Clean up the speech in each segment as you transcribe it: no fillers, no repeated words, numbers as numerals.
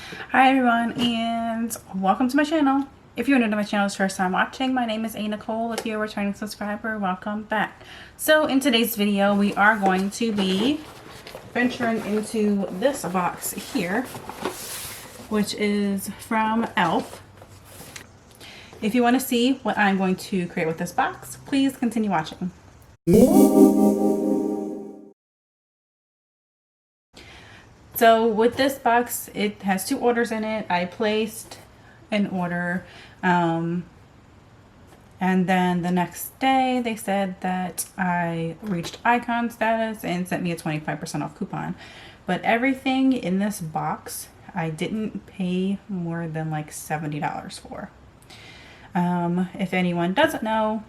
Hi everyone, and welcome to my channel. If you're new to my channel, it's first time watching, my name is A.Nicole. If you're a returning subscriber, welcome back. So in today's video, we are going to be venturing into this box here, which is from e.l.f. If you want to see what I'm going to create with this box, please continue watching. So with this box, it has two orders in it. I placed an order, and then the next day they said that I reached icon status and sent me a 25% off coupon. But everything in this box, I didn't pay more than like $70 for. If anyone doesn't know,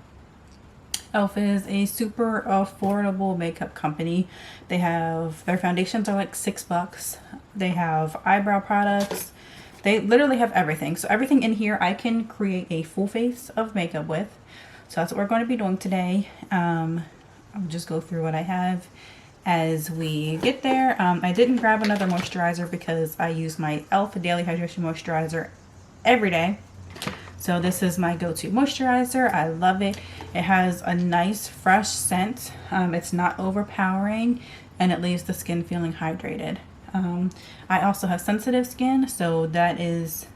e.l.f. is a super affordable makeup company. They have, their foundations are like $6. They have eyebrow products. They literally have everything. So everything in here I can create a full face of makeup with. So that's what we're going to be doing today. I'll just go through what I have as we get there. I didn't grab another moisturizer because I use my e.l.f. Daily Hydration Moisturizer every day. So this is my go-to moisturizer. I love it. It has a nice fresh scent. It's not overpowering and it leaves the skin feeling hydrated. I also have sensitive skin, so this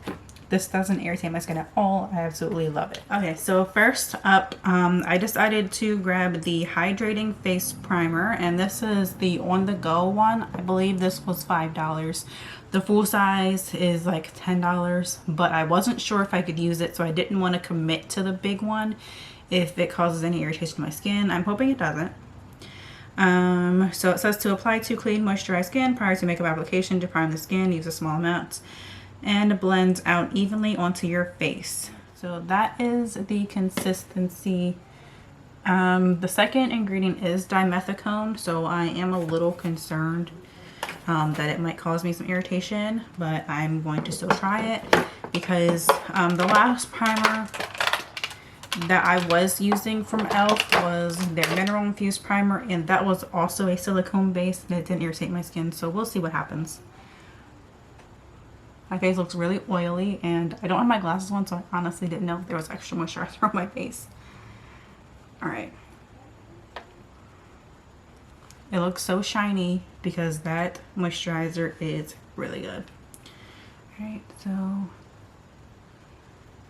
doesn't irritate my skin at all. I absolutely love it. Okay, so first up, I decided to grab the Hydrating Face Primer, and this is the on-the-go one. I believe this was $5. The full size is like $10, but I wasn't sure if I could use it, so I didn't want to commit to the big one if it causes any irritation to my skin. I'm hoping it doesn't. So it says to apply to clean, moisturized skin prior to makeup application. To prime the skin, use a small amount and blends out evenly onto your face. So that is the consistency. The second ingredient is dimethicone, so I am a little concerned that it might cause me some irritation, but I'm going to still try it because the last primer that I was using from e.l.f. was their mineral infused primer, and that was also a silicone base and it didn't irritate my skin, so we'll see what happens. My face looks really oily and I don't have my glasses on, so I honestly didn't know if there was extra moisturizer on my face. Alright. It looks so shiny because that moisturizer is really good. Alright, so I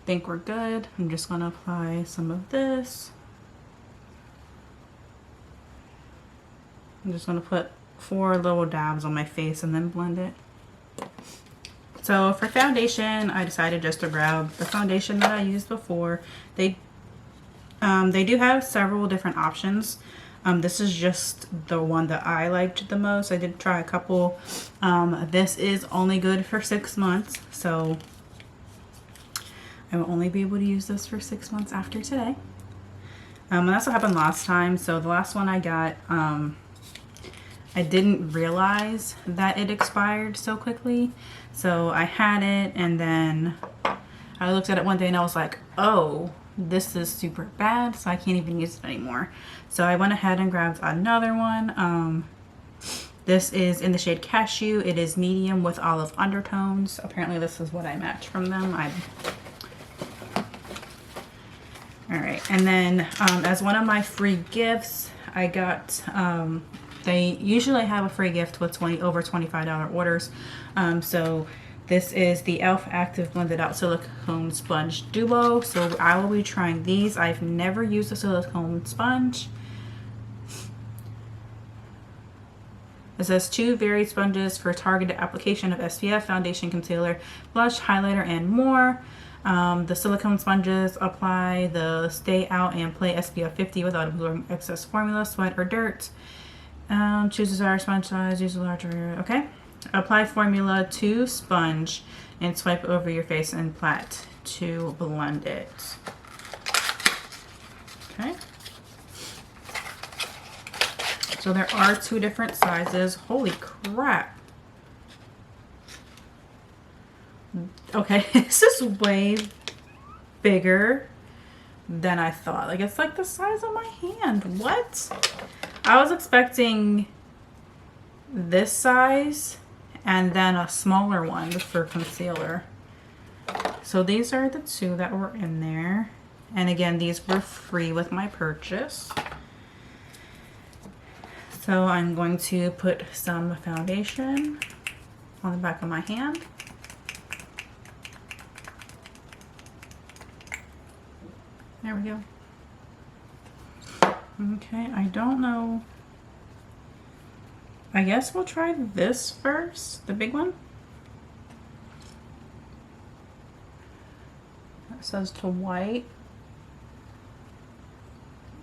think we're good. I'm just going to apply some of this. I'm just going to put 4 little dabs on my face and then blend it. So for foundation, I decided just to grab the foundation that I used before. They do have several different options. This is just the one that I liked the most. I did try a couple. This is only good for 6 months, so I will only be able to use this for 6 months after today. And that's what happened last time. So the last one I got, I didn't realize that it expired so quickly. So I had it and then I looked at it one day and I was like, oh, this is super bad, so I can't even use it anymore. So I went ahead and grabbed another one. This is in the shade Cashew. It is medium with olive undertones. Apparently this is what I match from them. Alright, and then as one of my free gifts, I got, they usually have a free gift with over $25 orders. So this is the e.l.f. Active Blended Out Silicone Sponge Duo. So I will be trying these. I've never used a silicone sponge. It says 2 varied sponges for targeted application of SPF, foundation, concealer, blush, highlighter, and more. The silicone sponges apply the Stay Out and Play SPF 50 without absorbing excess formula, sweat, or dirt. Choose desired sponge size, use a larger, okay. Apply formula to sponge and swipe over your face and plait to blend it. Okay. So there are 2 different sizes. Holy crap. Okay, this is way bigger than I thought. Like, it's like the size of my hand. What? I was expecting this size and then a smaller one for concealer. So these are the two that were in there. And again, these were free with my purchase. So I'm going to put some foundation on the back of my hand. There we go. Okay, I don't know. I guess we'll try this first, the big one. It says to white.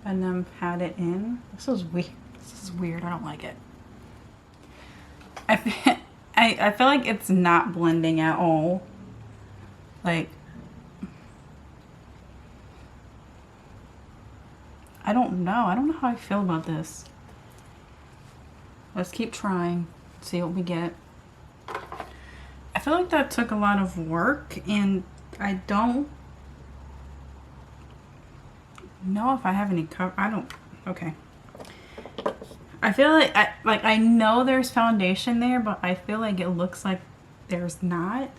And then pat it in. This is weird. This is weird. I don't like it. I feel like it's not blending at all. Like, I don't know. I don't know how I feel about this. Let's keep trying. See what we get. I feel like that took a lot of work, and I don't know if I have any cover. I don't. Okay. I feel like I know there's foundation there, but I feel like it looks like there's not.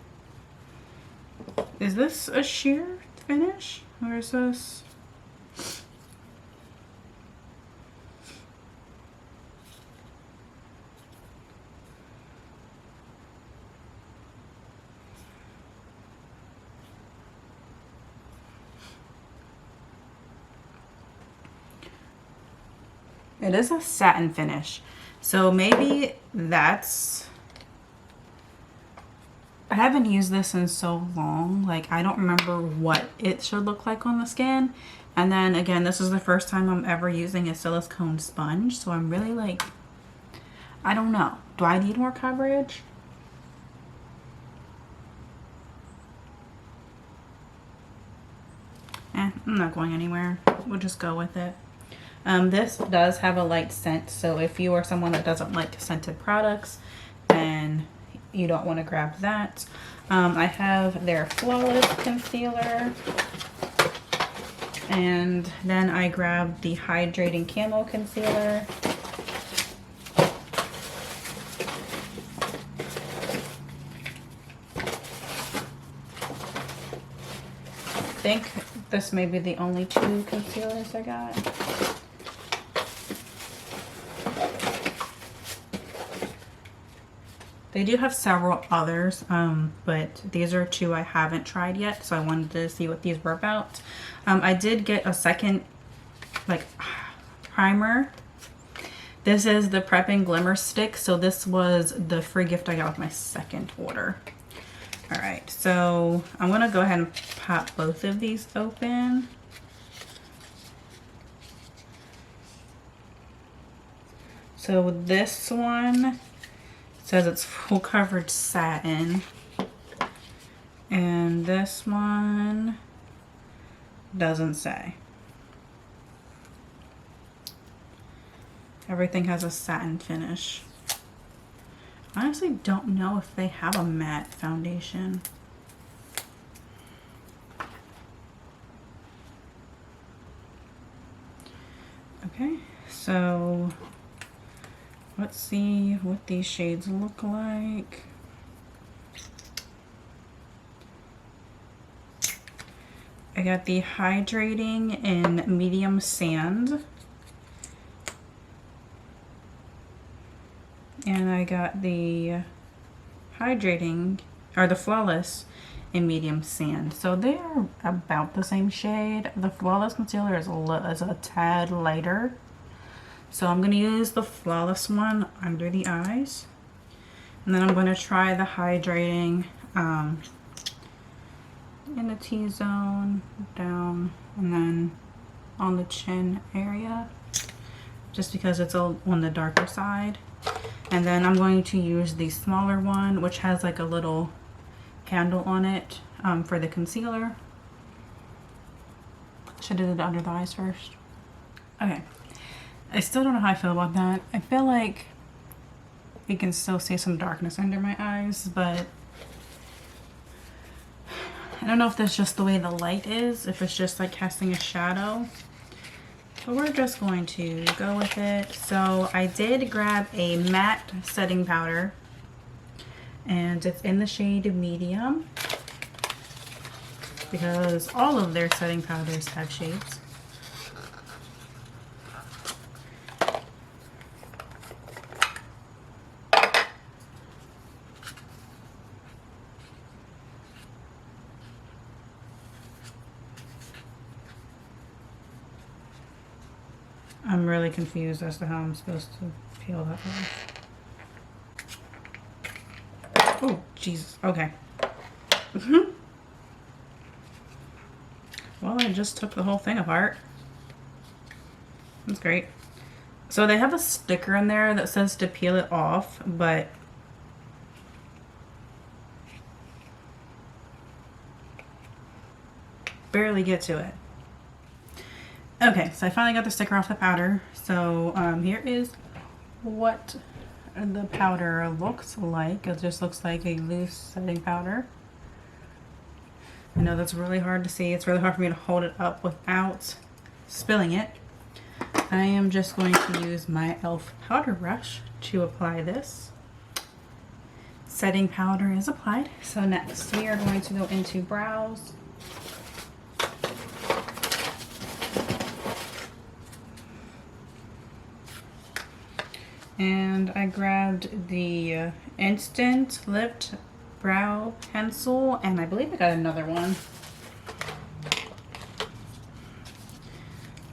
Is this a sheer finish, or is this? It is a satin finish. So maybe that's... I haven't used this in so long. Like, I don't remember what it should look like on the skin. And then again, this is the first time I'm ever using a silicone sponge. So I'm really like, I don't know. Do I need more coverage? I'm not going anywhere. We'll just go with it. This does have a light scent, so if you are someone that doesn't like scented products, then you don't want to grab that. I have their Flawless Concealer, and then I grabbed the Hydrating Camo Concealer. I think this may be the only two concealers I got. They do have several others, but these are two I haven't tried yet, so I wanted to see what these were about. I did get a second, like, primer. This is the Prep and Glimmer Stick, so this was the free gift I got with my second order. Alright, so I'm going to go ahead and pop both of these open. So this one says it's full coverage satin, and this one doesn't say. Everything has a satin finish. I honestly don't know if they have a matte foundation. Okay, so let's see what these shades look like. I got the Hydrating in Medium Sand. And I got the Hydrating, or the Flawless in Medium Sand. So they're about the same shade. The Flawless Concealer is a tad lighter. So I'm going to use the Flawless one under the eyes. And then I'm going to try the Hydrating in the T-zone, down, and then on the chin area. Just because it's on the darker side. And then I'm going to use the smaller one, which has like a little handle on it for the concealer. Should have did it under the eyes first. Okay. I still don't know how I feel about that. I feel like you can still see some darkness under my eyes, but I don't know if that's just the way the light is, if it's just like casting a shadow. But we're just going to go with it. So I did grab a matte setting powder. and it's in the shade medium because all of their setting powders have shades. I'm really confused as to how I'm supposed to peel that off. Oh, Jesus. Okay. Well, I just took the whole thing apart. That's great. So they have a sticker in there that says to peel it off, but barely get to it. Okay, so I finally got the sticker off the powder. So here is what the powder looks like. It just looks like a loose setting powder. I know that's really hard to see. It's really hard for me to hold it up without spilling it. I am just going to use my e.l.f. powder brush to apply this. Setting powder is applied. So next we are going to go into brows. And I grabbed the Instant Lift Brow Pencil, and I believe I got another one.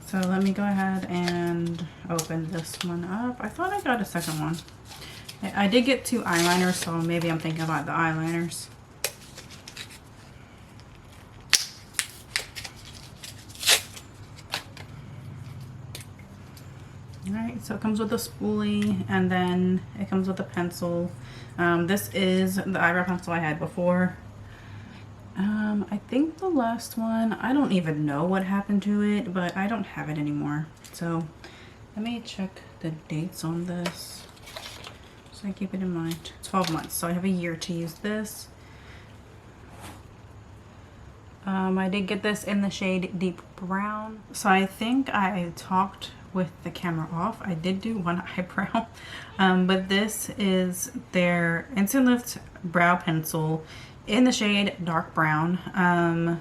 So let me go ahead and open this one up. I thought I got a second one. I did get 2 eyeliners, so maybe I'm thinking about the eyeliners. Alright, so it comes with a spoolie, and then it comes with a pencil. This is the eyebrow pencil I had before. I think the last one, I don't even know what happened to it, but I don't have it anymore. So let me check the dates on this so I keep it in mind. 12 months, so I have a year to use this. I did get this in the shade Deep Brown. So I think I talked with the camera off. I did do one eyebrow, but this is their Instant Lift Brow Pencil in the shade Dark Brown.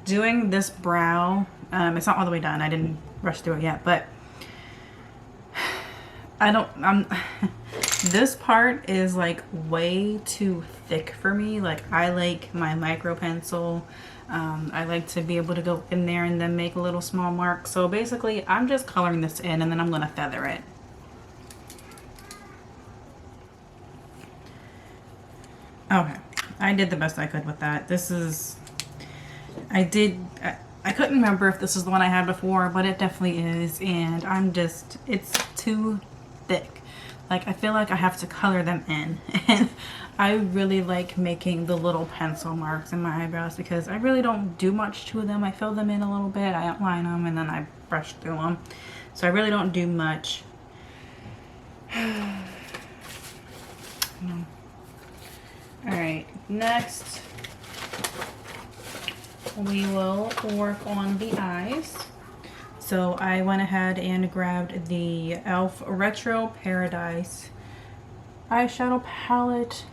Doing this brow, it's not all the way done. I didn't rush through it yet, but this part is like way too thick for me. Like, I like my micro pencil. I like to be able to go in there and then make a little small mark. So basically I'm just coloring this in, and then I'm gonna feather it. Okay, I did the best I could with that. This is, I couldn't remember if this is the one I had before, but it definitely is, and it's too thick. Like, I feel like I have to color them in, and I really like making the little pencil marks in my eyebrows because I really don't do much to them. I fill them in a little bit, I outline them, and then I brush through them. So I really don't do much. Alright, next we will work on the eyes. So I went ahead and grabbed the e.l.f. Retro Paradise eyeshadow palette.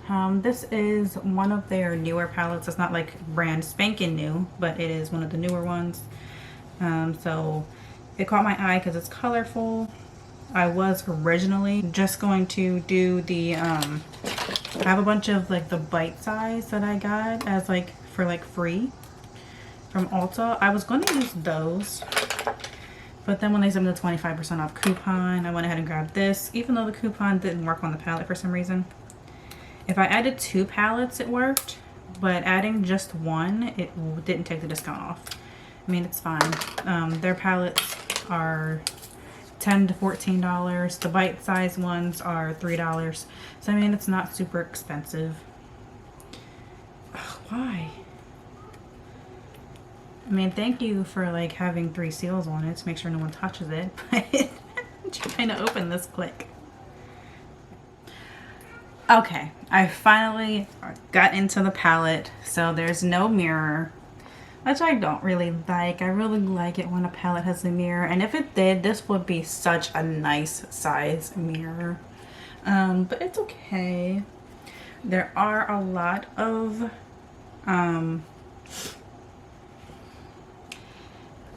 This is one of their newer palettes. It's not like brand spanking new, but it is one of the newer ones. So it caught my eye because it's colorful. I was originally just going to do the I have a bunch of like the bite size that I got as like for like free from Ulta. I was going to use those, but then when they sent me the 25% off coupon, I went ahead and grabbed this, even though the coupon didn't work on the palette for some reason. If I added 2 palettes, it worked, but adding just one, it didn't take the discount off. I mean, it's fine. Their palettes are $10 to $14. The bite-sized ones are $3. So, I mean, it's not super expensive. Ugh, why? I mean, thank you for like having 3 seals on it to make sure no one touches it, but I'm trying to open this quick. Okay, I finally got into the palette. So there's no mirror, which I don't really like. I really like it when a palette has a mirror, and if it did, this would be such a nice size mirror. But it's okay. There are a lot of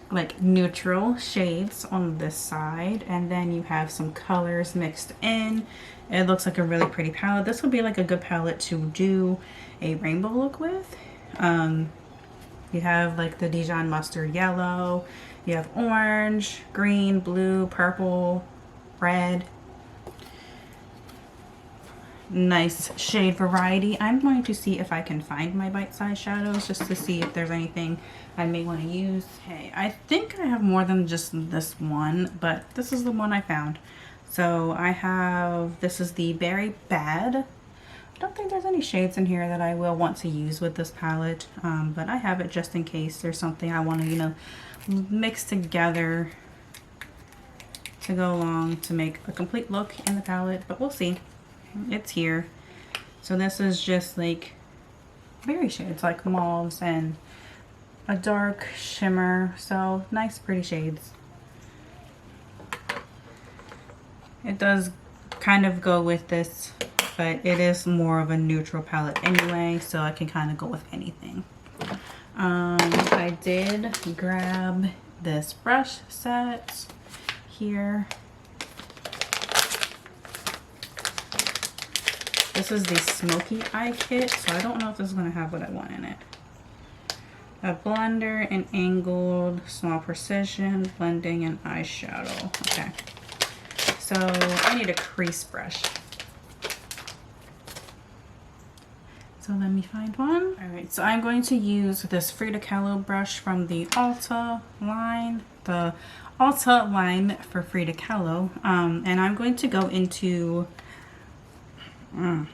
like neutral shades on this side, and then you have some colors mixed in. It looks like a really pretty palette. This would be like a good palette to do a rainbow look with. You have like the Dijon mustard yellow, you have orange, green, blue, purple, red. Nice shade variety. I'm going to see if I can find my bite-sized shadows just to see if there's anything I may want to use. Hey, I think I have more than just this one, but this is the one I found. So I have, this is the Berry Bad. I don't think there's any shades in here that I will want to use with this palette, but I have it just in case there's something I want to, you know, mix together to go along to make a complete look in the palette, but we'll see. It's here. So this is just like berry shades, like mauves and a dark shimmer. So nice, pretty shades. It does kind of go with this, but it is more of a neutral palette anyway, so I can kind of go with anything. I did grab this brush set here. This is the Smoky Eye Kit, so I don't know if this is going to have what I want in it. A blender, an angled, small precision, blending, and eyeshadow. Okay. So I need a crease brush. So let me find one. Alright, so I'm going to use this Frida Kahlo brush from the Ulta line. The Ulta line for Frida Kahlo. And I'm going to go into... I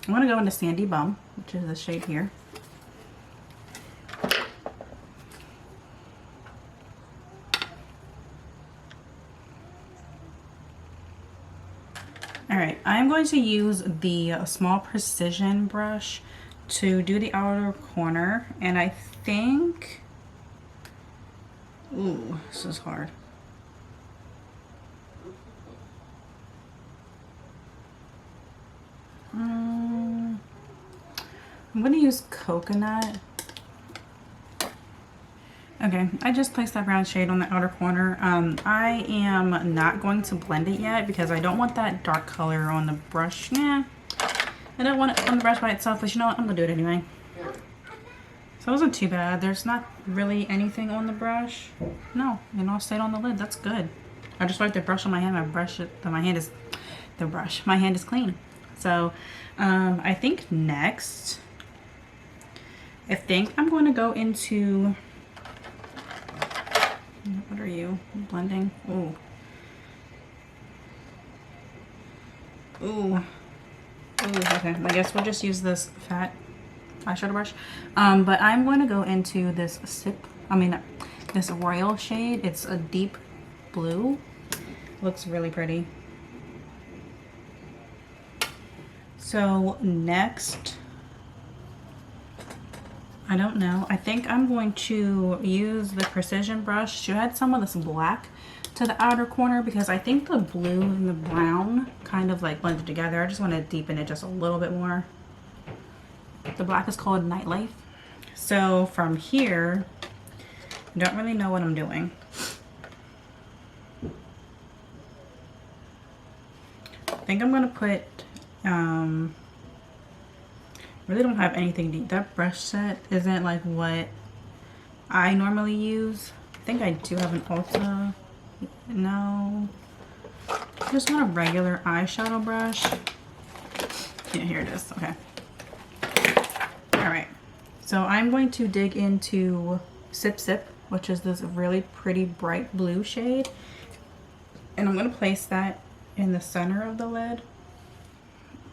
want to go into Sandy Bum, which is the shade here. Alright, I'm going to use the small precision brush to do the outer corner, and I think... Ooh, this is hard. I'm going to use coconut. Okay, I just placed that brown shade on the outer corner. I am not going to blend it yet because I don't want that dark color on the brush. Nah, I don't want it on the brush by itself, but you know what? I'm going to do it anyway. So it wasn't too bad. There's not really anything on the brush. No, it all stayed on the lid. That's good. I just wiped the brush on my hand. My hand is clean. So I think next, I'm going to go into, what are you blending? Ooh. Ooh. Ooh, okay. I guess we'll just use this fat eyeshadow brush. But I'm going to go into this this Royal shade. It's a deep blue. Looks really pretty. So next, I don't know. I think I'm going to use the precision brush to add some of this black to the outer corner because I think the blue and the brown kind of like blended together. I just want to deepen it just a little bit more. The black is called Nightlife. So from here, I don't really know what I'm doing. I think I'm going to put, really don't have anything deep. That brush set isn't like what I normally use. I think I do have an Ulta. No. I just want a regular eyeshadow brush. Yeah, here it is. Okay. Alright. So I'm going to dig into Sip Sip, which is this really pretty bright blue shade. And I'm going to place that in the center of the lid.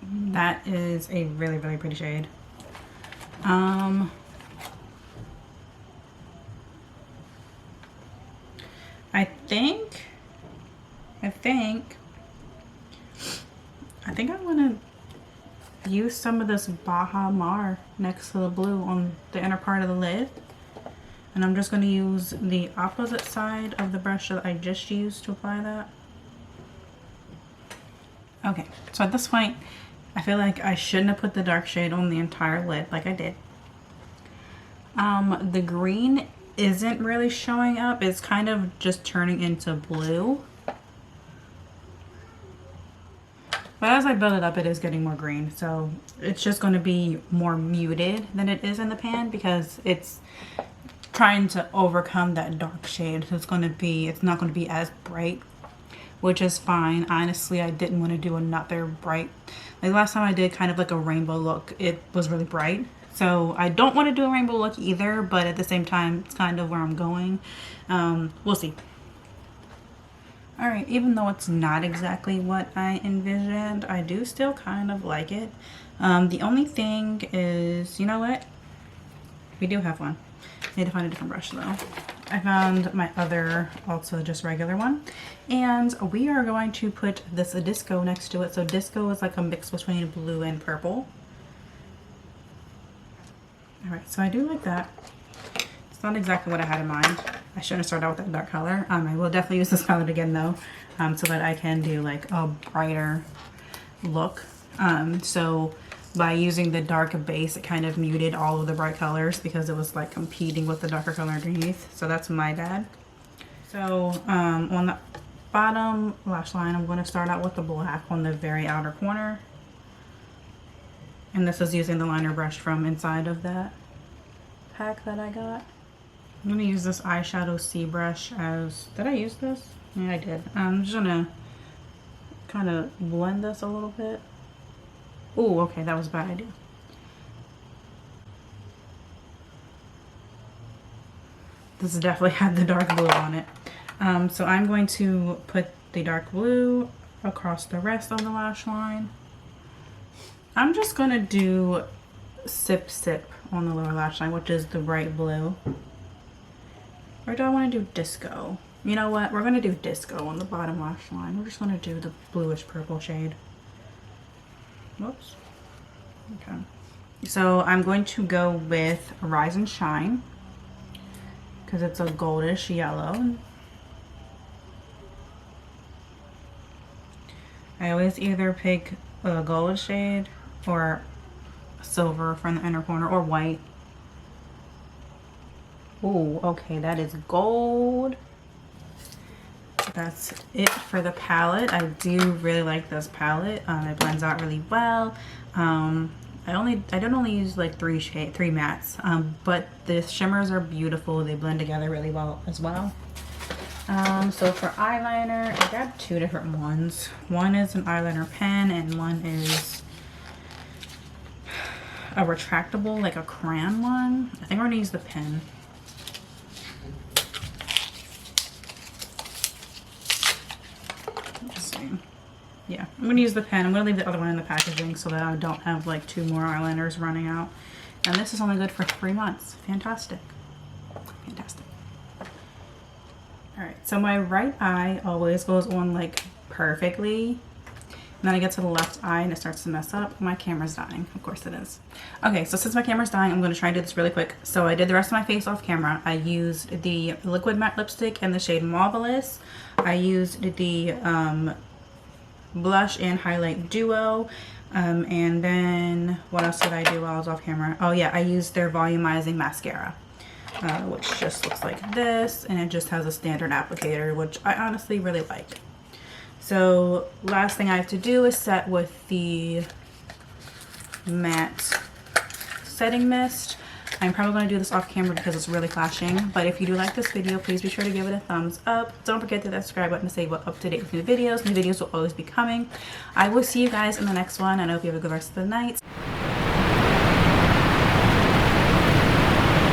That is a really, really pretty shade. I think I want to use some of this Baja Mar next to the blue on the inner part of the lid. And I'm just going to use the opposite side of the brush that I just used to apply that. Okay, so at this point, I feel like I shouldn't have put the dark shade on the entire lid like I did. The green isn't really showing up. It's kind of just turning into blue. But as I build it up, it is getting more green. So it's just going to be more muted than it is in the pan because it's trying to overcome that dark shade. So it's not going to be as bright, which is fine. Honestly, I didn't want to do another bright. Like last time I did kind of like a rainbow look, it was really bright. So I don't want to do a rainbow look either, but at the same time, it's kind of where I'm going. We'll see. All right, even though it's not exactly what I envisioned, I do still kind of like it. The only thing is, you know what? We do have one. Need to find a different brush though. I found my other, also just regular one. And we are going to put this disco next to it. So disco is like a mix between blue and purple. All right, so I do like that. It's not exactly what I had in mind. I shouldn't have started out with that dark color. I will definitely use this palette again though, so that I can do like a brighter look. So by using the dark base, it kind of muted all of the bright colors because it was like competing with the darker color underneath. So that's my bad. So on the bottom lash line, I'm going to start out with the black on the very outer corner. And this is using the liner brush from inside of that pack that I got. I'm going to use this eyeshadow C brush as... Did I use this? Yeah, I did. I'm just going to kind of blend this a little bit. Oh, okay, that was a bad idea. This definitely had the dark blue on it. So I'm going to put the dark blue across the rest of the lash line. I'm just going to do Sip Sip on the lower lash line, which is the bright blue. Or do I want to do Disco? You know what? We're going to do Disco on the bottom lash line. We're just going to do the bluish purple shade. Whoops. Okay. So I'm going to go with Rise and Shine because it's a goldish yellow. I always either pick a gold shade or silver from the inner corner or white. Oh, okay, that is gold. That's it for the palette. I do really like this palette. It blends out really well. I don't only use like three mattes, but the shimmers are beautiful. They blend together really well as well. So for eyeliner, I got two different ones. One is an eyeliner pen and one is a retractable, like a crayon one. I think we're gonna use the pen. Yeah, I'm going to use the pen. I'm going to leave the other one in the packaging so that I don't have like 2 more eyeliners running out. And this is only good for 3 months. Fantastic. Fantastic. Alright, so my right eye always goes on like perfectly. And then I get to the left eye and it starts to mess up. My camera's dying. Of course it is. Okay, so since my camera's dying, I'm going to try and do this really quick. So I did the rest of my face off camera. I used the liquid matte lipstick in the shade Marvelous. I used the blush and highlight duo, and then what else did I do while I was off camera? Oh yeah, I used their volumizing mascara, which just looks like this, and it just has a standard applicator, which I honestly really like. So last thing I have to do is set with the matte setting mist. I'm probably going to do this off camera because it's really flashing. But if you do like this video, please be sure to give it a thumbs up. Don't forget to hit that subscribe button to stay up to date with new videos. New videos will always be coming. I will see you guys in the next one, and I hope you have a good rest of the night.